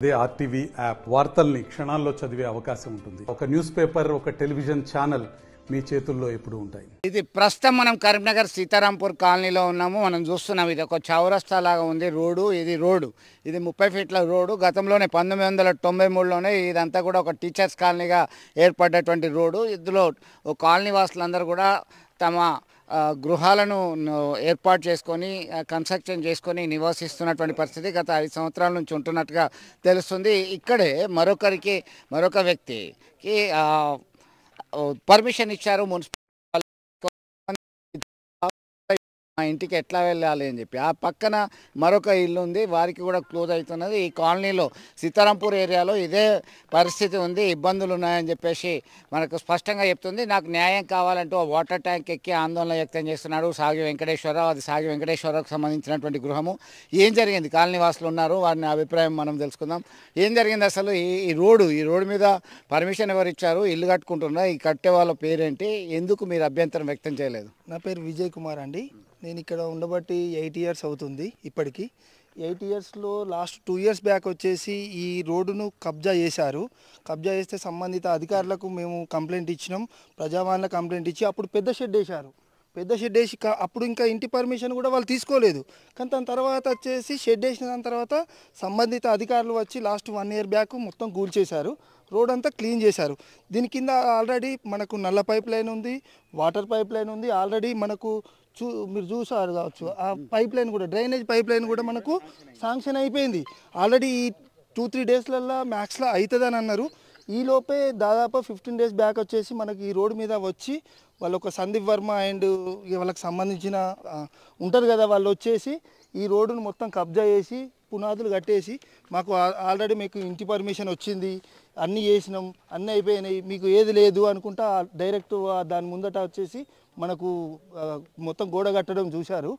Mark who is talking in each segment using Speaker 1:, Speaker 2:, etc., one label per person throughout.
Speaker 1: అదే RTV app వార్తల్ని క్షణాల్లో చదివే అవకాశం ఉంటుంది. ఒక న్యూస్ పేపర్, ఒక టెలివిజన్ ఛానల్ మీ చేతుల్లో ఎప్పుడు ఉంటాయి.
Speaker 2: ఇది ప్రస్తుతం మనం కరీంనగర్ సీతారాంపూర్ కాలనీలో ఉన్నాము. మనం చూస్తున్నాం, ఇది ఒక చౌరస్తా లాగా ఉంది రోడ్డు. ఇది 30 ఫీట్ల రోడ్డు. గతంలోనే 1993లోనే ఇదంతా కూడా ఒక టీచర్స్ కాలనీగా ఏర్పడ్డటువంటి రోడ్డు. ఇందులో కాలనీ వాసులందరూ కూడా తమ గృహాలను ఏర్పాటు చేసుకొని కన్స్ట్రక్షన్ చేసుకొని నివసిస్తున్నటువంటి పరిస్థితి గత 5 సంవత్సరాల నుంచి ఉంటున్నట్టుగా తెలుస్తుంది. ఇక్కడే మరొక వ్యక్తికి పర్మిషన్ ఇచ్చారు మున్సిపల్. మా ఇంటికి ఎట్లా వెళ్ళాలి అని చెప్పి ఆ పక్కన మరొక ఇల్లు ఉంది, వారికి కూడా క్లోజ్ అవుతున్నది. ఈ కాలనీలో సీతారాంపూర్ ఏరియాలో ఇదే పరిస్థితి ఉంది, ఇబ్బందులు ఉన్నాయని చెప్పేసి మనకు స్పష్టంగా చెప్తుంది. నాకు న్యాయం కావాలంటూ వాటర్ ట్యాంక్ ఎక్కి ఆందోళన వ్యక్తం చేస్తున్నాడు సాగి వెంకటేశ్వరరావు. అది సాగి వెంకటేశ్వరరావుకు సంబంధించినటువంటి గృహము. ఏం జరిగింది, కాలనీ వాసులు ఉన్నారు, వారిని అభిప్రాయం మనం తెలుసుకుందాం. ఏం జరిగింది అసలు? ఈ రోడ్డు మీద పర్మిషన్ ఎవరు ఇచ్చారు? ఇల్లు కట్టుకుంటున్నా, ఈ కట్టే వాళ్ళ పేరేంటి? ఎందుకు మీరు అభ్యంతరం వ్యక్తం చేయలేదు?
Speaker 3: నా పేరు విజయ్ కుమార్ అండి. నేను ఇక్కడ ఉండబట్టి 8 ఇయర్స్ అవుతుంది. ఇప్పటికి 8 ఇయర్స్లో లాస్ట్ 2 ఇయర్స్ బ్యాక్ వచ్చేసి ఈ రోడ్డును కబ్జా చేశారు. కబ్జా చేస్తే సంబంధిత అధికారులకు మేము కంప్లైంట్ ఇచ్చినాం, ప్రజావాణిలో కంప్లైంట్ ఇచ్చి అప్పుడు పెద్ద షెడ్ వేశారు. పెద్ద షెడ్ వేసి అప్పుడు ఇంకా ఇంటి పర్మిషన్ కూడా వాళ్ళు తీసుకోలేదు. కానీ దాని తర్వాత వచ్చేసి షెడ్ వేసిన దాని తర్వాత సంబంధిత అధికారులు వచ్చి లాస్ట్ 1 ఇయర్ బ్యాక్ మొత్తం కూల్చేశారు. రోడ్ అంతా క్లీన్ చేశారు. దీని కింద ఆల్రెడీ మనకు నల్ల పైప్ లైన్ ఉంది, వాటర్ పైప్ లైన్ ఉంది. ఆల్రెడీ మనకు మీరు చూసారు కావచ్చు, ఆ పైప్ లైన్ కూడా, డ్రైనేజ్ పైప్ లైన్ కూడా మనకు శాంక్షన్ అయిపోయింది. ఆల్రెడీ ఈ 2-3 డేస్లలో మ్యాక్స్లో అవుతుందని అన్నారు. ఈలోపే దాదాపు 15 డేస్ బ్యాక్ వచ్చేసి మనకి ఈ రోడ్డు మీద వచ్చి వాళ్ళు ఒక సందీప్ వర్మ అండ్ వాళ్ళకి సంబంధించిన ఉంటారు కదా, వాళ్ళు వచ్చేసి ఈ రోడ్డును మొత్తం కబ్జా చేసి పునాదులు కట్టేసి మాకు ఆల్రెడీ మీకు ఇంటి పర్మిషన్ వచ్చింది, అన్నీ చేసినాం, అన్నీ అయిపోయినాయి, మీకు ఏది లేదు అనుకుంటా డైరెక్ట్ దాని ముందట వచ్చేసి మనకు మొత్తం గోడ కట్టడం చూశారు.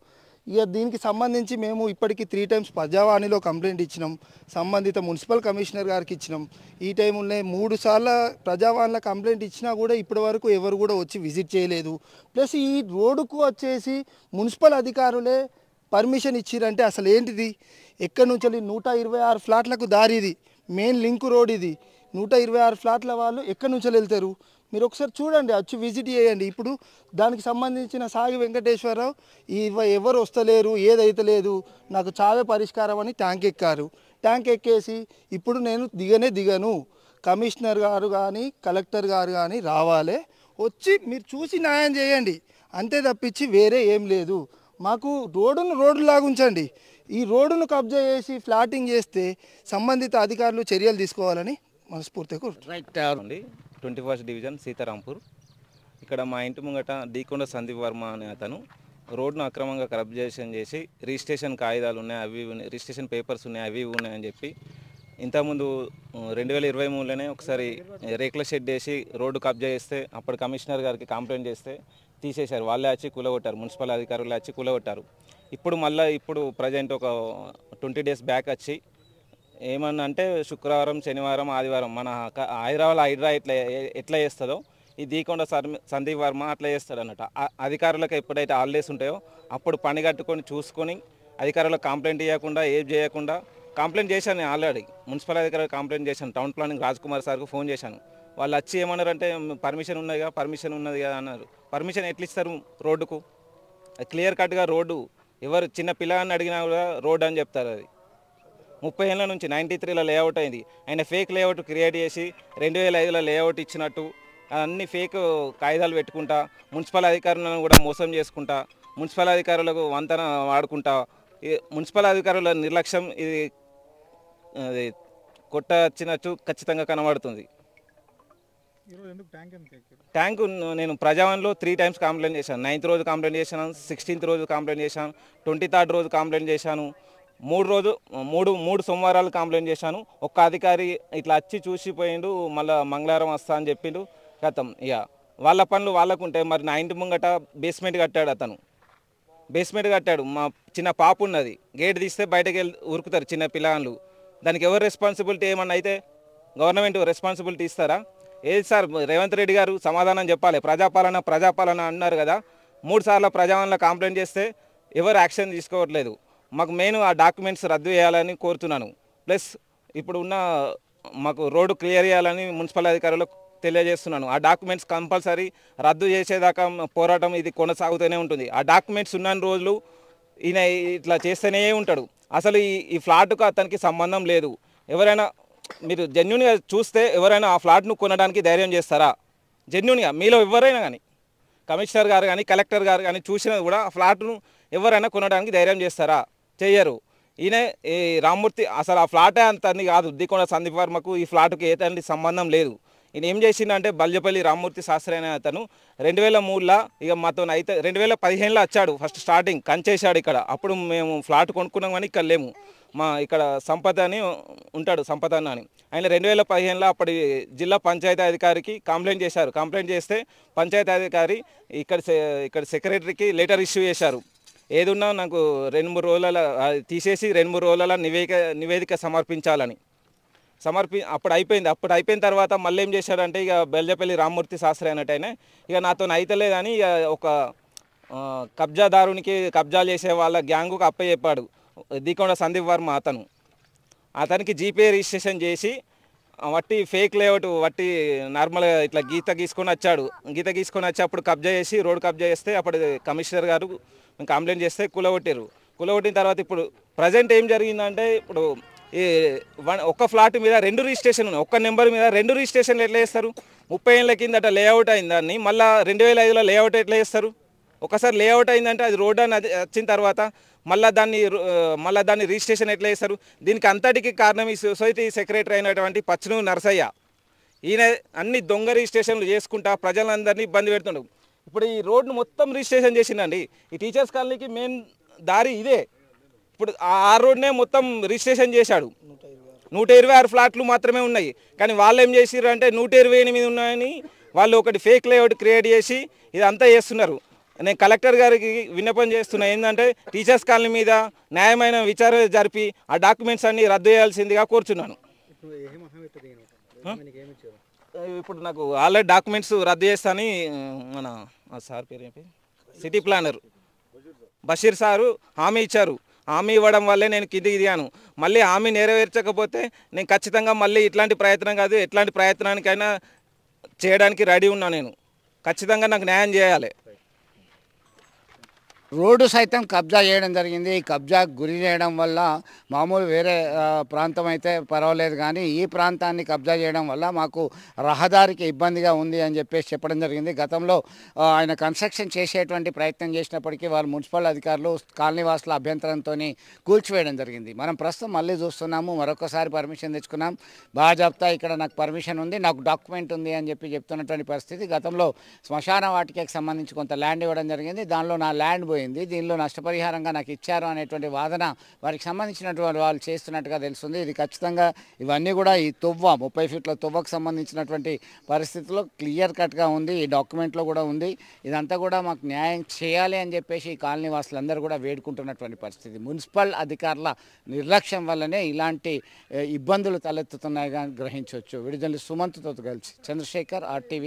Speaker 3: ఇక దీనికి సంబంధించి మేము ఇప్పటికీ 3 టైమ్స్ ప్రజావాణిలో కంప్లైంట్ ఇచ్చినాం, సంబంధిత మున్సిపల్ కమిషనర్ గారికి ఇచ్చినాం. ఈ టైంలో 3 సార్లు ప్రజావాణిలో కంప్లైంట్ ఇచ్చినా కూడా ఇప్పటి వరకు ఎవరు కూడా వచ్చి విజిట్ చేయలేదు. ప్లస్ ఈ రోడ్డుకు వచ్చేసి మున్సిపల్ అధికారులే పర్మిషన్ ఇచ్చిరంటే అసలు ఏంటిది? ఎక్కడి నుంచి 126 ఫ్లాట్లకు దారి, ఇది మెయిన్ లింక్ రోడ్, ఇది 126 ఫ్లాట్ల వాళ్ళు ఎక్కడి నుంచి వెళ్తారు? మీరు ఒకసారి చూడండి, వచ్చి విజిట్ చేయండి. ఇప్పుడు దానికి సంబంధించిన సాగి వెంకటేశ్వరరావు ఎవరు వస్తలేరు, ఏదైతే లేదు, నాకు చావే పరిష్కారం అని ట్యాంక్ ఎక్కారు. ట్యాంక్ ఎక్కేసి ఇప్పుడు నేను దిగను, కమిషనర్ గారు కానీ కలెక్టర్ గారు కానీ రావాలి, వచ్చి మీరు చూసి న్యాయం చేయండి, అంతే తప్పించి వేరే ఏం లేదు. మాకు రోడ్డు లాగా ఉంచండి. ఈ రోడ్డును కబ్జా చేసి ఫ్లాటింగ్ చేస్తే సంబంధిత అధికారులు చర్యలు తీసుకోవాలని మనస్ఫూర్తిగా.
Speaker 2: రైట్.
Speaker 4: 21st division Sitarampur. ఇక్కడ మా ఇంటి ముంగట డీకొండ సందీప్ వర్మ అనే అతను రోడ్ను అక్రమంగా కబ్జేషన్ చేసి రిజిస్ట్రేషన్ కాగితాలు ఉన్నాయి, అవి రిజిస్ట్రేషన్ పేపర్స్ ఉన్నాయి, అవి ఉన్నాయని చెప్పి ఇంతకుముందు 2023లోనే ఒకసారి రేకుల షెడ్ వేసి రోడ్డు కబ్జా చేస్తే అప్పుడు కమిషనర్ గారికి కంప్లైంట్ చేస్తే తీసేశారు. వాళ్ళే వచ్చి కూలగొట్టారు, మున్సిపల్ అధికారులు వచ్చి కూలగొట్టారు. ఇప్పుడు ప్రజెంట్ ఒక 20 డేస్ బ్యాక్ వచ్చి ఏమన్నా అంటే శుక్రవారం, శనివారం, ఆదివారం మన హైదరా ఎట్లా చేస్తుందో ఈ దీకొండ సందీప్ వర్మ అట్లా చేస్తాడు అన్నట్టు. అధికారులకు ఎప్పుడైతే హాలిడేస్ ఉంటాయో అప్పుడు పని కట్టుకొని చూసుకొని అధికారులకు కంప్లైంట్ ఇవ్వకుండా ఏం చేయకుండా కంప్లైంట్ చేశాను. ఆల్రెడీ మున్సిపల్ అధికారులకు కంప్లైంట్ చేశాను. టౌన్ ప్లానింగ్ రాజ్ కుమార్ సార్కు ఫోన్ చేశాను. వాళ్ళు వచ్చి ఏమన్నారంటే పర్మిషన్ ఉన్నది కదా అన్నారు. పర్మిషన్ ఎట్లా ఇస్తారు రోడ్డుకు? క్లియర్ కట్గా రోడ్డు ఎవరు చిన్న పిల్లగాన్ని అడిగినా కూడా రోడ్డు అని చెప్తారు. అది 30 ఏళ్ళ నుంచి 93లో లేఅవుట్ అయింది. ఆయన ఫేక్ లేఅవుట్ క్రియేట్ చేసి 2005లో లేఅవుట్ ఇచ్చినట్టు అన్ని ఫేక్ కాగితాలు పెట్టుకుంటా మున్సిపల్ అధికారులను కూడా మోసం చేసుకుంటా మున్సిపల్ అధికారులకు వంతన వాడుకుంటా మున్సిపల్ అధికారుల నిర్లక్ష్యం ఇది కొట్టచ్చినట్టు ఖచ్చితంగా కనబడుతుంది. ట్యాంకు నేను ప్రజావాణిలో 3 టైమ్స్ కంప్లైంట్ చేశాను. 9th రోజు కంప్లైంట్ చేశాను, 16th రోజు కంప్లైంట్ చేశాను, 23rd రోజు కంప్లైంట్ చేశాను, 3 సోమవారాలు కంప్లైంట్ చేశాను. ఒక్క అధికారి ఇట్లా వచ్చి చూసిపోయిండు, మళ్ళీ మంగళవారం వస్తా అని చెప్పిండు. గతం ఇక వాళ్ళ పనులు వాళ్ళకుంటే మరి నా ఇంటి ముంగట బేస్మెంట్ కట్టాడు. అతను బేస్మెంట్ కట్టాడు. మా చిన్న పాప ఉన్నది, గేట్ తీస్తే బయటకు ఉరుకుతారు చిన్న పిల్లలు. దానికి ఎవరు రెస్పాన్సిబిలిటీ? ఏమన్నా అయితే గవర్నమెంట్ రెస్పాన్సిబిలిటీ ఇస్తారా? ఏది సార్, రేవంత్ రెడ్డి గారు సమాధానం చెప్పాలి. ప్రజాపాలన అన్నారు కదా, 3 సార్లు ప్రజావాణిలో కంప్లైంట్ చేస్తే ఎవరు యాక్షన్ తీసుకోవట్లేదు. మాకు మెయిన్ ఆ డాక్యుమెంట్స్ రద్దు చేయాలని కోరుతున్నాను. ప్లస్ ఇప్పుడు ఉన్న మాకు రోడ్డు క్లియర్ చేయాలని మున్సిపల్ అధికారులకు తెలియజేస్తున్నాను. ఆ డాక్యుమెంట్స్ కంపల్సరీ రద్దు చేసేదాకా పోరాటం ఇది కొనసాగుతూనే ఉంటుంది. ఆ డాక్యుమెంట్స్ ఉన్న రోజులు ఈయన ఇట్లా చేస్తూనే ఉంటాడు. అసలు ఈ ఫ్లాట్కు అతనికి సంబంధం లేదు. ఎవరైనా మీరు జెన్యున్గా చూస్తే ఎవరైనా ఆ ఫ్లాట్ను కొనడానికి ధైర్యం చేస్తారా? జెన్యున్గా మీలో ఎవరైనా కానీ, కమిషనర్ గారు కానీ కలెక్టర్ గారు కానీ చూసినా కూడా ఆ ఫ్లాట్ను ఎవరైనా కొనడానికి ధైర్యం చేస్తారా? చెయ్యరు. ఈయన ఈ రామ్మూర్తి అసలు ఆ ఫ్లాటే అంత కాదు. దికొండ సందీప్ వర్మకు ఈ ఫ్లాట్కి ఏదండి సంబంధం లేదు. ఈయన ఏం చేసిందంటే బల్జపల్లి రామ్మూర్తి శాస్త్రి అనే అతను 2003లో ఇక మాతో అయితే 2015లో వచ్చాడు. ఫస్ట్ స్టార్టింగ్ కంచేశాడు ఇక్కడ. అప్పుడు మేము ఫ్లాట్ కొనుక్కున్నాం కానీ ఇక్కడ లేము. మా ఇక్కడ సంపద అని ఉంటాడు, సంపద అని. ఆయన 2015లో అప్పటి జిల్లా పంచాయతీ అధికారికి కంప్లైంట్ చేశారు. కంప్లైంట్ చేస్తే పంచాయతీ అధికారి ఇక్కడ సెక్రటరీకి లెటర్ ఇష్యూ చేశారు. ఏదున్నా నాకు 2-3 రోజుల తీసేసి 2-3 రోజుల నివేదిక సమర్పించాలని. అప్పుడు అయిపోయిన తర్వాత మళ్ళీ ఏం చేశాడంటే ఇక బెల్జపల్లి రామ్మూర్తి శాస్త్రి అన్నట్టయినా ఇక నాతో అయితలేదని ఇక ఒక కబ్జాదారునికి కబ్జాలు చేసే వాళ్ళ గ్యాంగుకు అప్పచెప్పాడు దికొండ సందీప్ వర్మ. అతనికి జీపే రిజిస్ట్రేషన్ చేసి వట్టి ఫేక్ లేఅవుట్ వట్టి నార్మల్గా ఇట్లా గీత గీసుకొని వచ్చి అప్పుడు కబ్జా చేసి రోడ్ కబ్జా చేస్తే అప్పుడు కమిషనర్ గారు కంప్లైంట్ చేస్తే కూలగొట్టిన తర్వాత ఇప్పుడు ప్రజెంట్ ఏం జరిగిందంటే ఇప్పుడు ఈ ఒక్క ఫ్లాట్ మీద 2 రిజిస్ట్రేషన్ ఉన్నాయి. ఒక్క నెంబర్ మీద 2 రిజిస్ట్రేషన్లు ఎట్లా చేస్తారు? 30 ఏళ్ళ కిందట లేఅవుట్ అయిందాన్ని మళ్ళీ 2005లో లేఅవుట్ ఎట్లా చేస్తారు? ఒకసారి లేఅవుట్ అయిందంటే అది రోడ్ అని వచ్చిన తర్వాత మళ్ళీ దాన్ని రిజిస్ట్రేషన్ ఎట్లా చేస్తారు? దీనికి అంతటికి కారణం ఈ సొసైటీ సెక్రటరీ అయినటువంటి పచ్చనూరు నరసయ్య. ఈయన అన్ని దొంగ రిజిస్ట్రేషన్లు చేసుకుంటా ప్రజలందరినీ ఇబ్బంది పెడుతుండవు. ఇప్పుడు ఈ రోడ్ను మొత్తం రిజిస్ట్రేషన్ చేసిందండి. ఈ టీచర్స్ కాలనీకి మెయిన్ దారి ఇదే. ఇప్పుడు ఆ రోడ్నే మొత్తం రిజిస్ట్రేషన్ చేశాడు. 126 ఫ్లాట్లు మాత్రమే ఉన్నాయి. కానీ వాళ్ళు ఏం చేసారు అంటే 128 ఉన్నాయని వాళ్ళు ఒకటి ఫేక్ లేఅవుట్ క్రియేట్ చేసి ఇదంతా చేస్తున్నారు. నేను కలెక్టర్ గారికి విన్నపం చేస్తున్నా ఏంటంటే టీచర్స్ కాలనీ మీద న్యాయమైన విచారణ జరిపి ఆ డాక్యుమెంట్స్ అన్ని రద్దు చేయాల్సిందిగా కోరుచున్నాను. ఇప్పుడు నాకు ఆల్రెడీ డాక్యుమెంట్స్ రద్దు చేస్తానని మన సార్ పేరు ఏంటి సిటీ ప్లానర్ బషీర్ సారు హామీ ఇచ్చారు. హామీ ఇవ్వడం వల్లే నేను కిందికి దిగాను. మళ్ళీ హామీ నెరవేర్చకపోతే నేను ఖచ్చితంగా మళ్ళీ ఇట్లాంటి ప్రయత్నం కాదు ఎట్లాంటి ప్రయత్నానికైనా చేయడానికి రెడీ ఉన్నా. నేను ఖచ్చితంగా నాకు న్యాయం చేయాలి.
Speaker 2: రోడ్డు సైతం కబ్జా చేయడం జరిగింది. ఈ కబ్జా గురి చేయడం వల్ల మామూలు వేరే ప్రాంతం అయితే పర్వాలేదు, కానీ ఈ ప్రాంతాన్ని కబ్జా చేయడం వల్ల మాకు రహదారికి ఇబ్బందిగా ఉంది అని చెప్పేసి చెప్పడం జరిగింది. గతంలో ఆయన కన్స్ట్రక్షన్ చేసేటువంటి ప్రయత్నం చేసినప్పటికీ వాళ్ళు మున్సిపల్ అధికారులు కాలనీవాసుల అభ్యంతరంతో కూల్చివేయడం జరిగింది. మనం ప్రస్తుతం మళ్ళీ చూస్తున్నాము. మరొకసారి పర్మిషన్ తెచ్చుకున్నాం. బాజాబ్తా ఇక్కడ నాకు పర్మిషన్ ఉంది, నాకు డాక్యుమెంట్ ఉంది అని చెప్తున్నటువంటి పరిస్థితి. గతంలో శ్మశాన వాటికకి సంబంధించి కొంత ల్యాండ్ ఇవ్వడం జరిగింది. దానిలో నా ల్యాండ్ పోయింది. దీనిలో నష్టపరిహారంగా నాకు ఇచ్చారు అనేటువంటి వాదన వారికి సంబంధించినటువంటి వాళ్ళు చేస్తున్నట్టుగా తెలుస్తుంది. ఇది ఖచ్చితంగా ఇవన్నీ కూడా ఈ 30 ఫీట్ల తువ్వకు సంబంధించినటువంటి పరిస్థితుల్లో క్లియర్ కట్గా ఉంది. ఈ డాక్యుమెంట్లో కూడా ఉంది. ఇదంతా కూడా మాకు న్యాయం చేయాలి అని చెప్పేసి ఈ కాలనీ వాసులందరూ కూడా వేడుకుంటున్నటువంటి పరిస్థితి. మున్సిపల్ అధికారుల నిర్లక్ష్యం వల్లనే ఇలాంటి ఇబ్బందులు తలెత్తుతున్నాయిగా గ్రహించవచ్చు. విడుదల సుమంత్తో కలిసి చంద్రశేఖర్, RTV,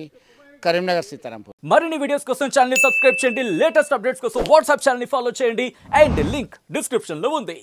Speaker 2: కరీంనగర్, సీతారాంపూర్.
Speaker 5: మరిన్ని వీడియోస్ కోసం ఛానల్ ని సబ్స్క్రైబ్ చేయండి. లేటెస్ట్ అప్డేట్స్ కోసం వాట్సాప్ ఛానల్ ని ఫాలో చేయండి. అండ్ లింక్ డిస్క్రిప్షన్ లో ఉంది.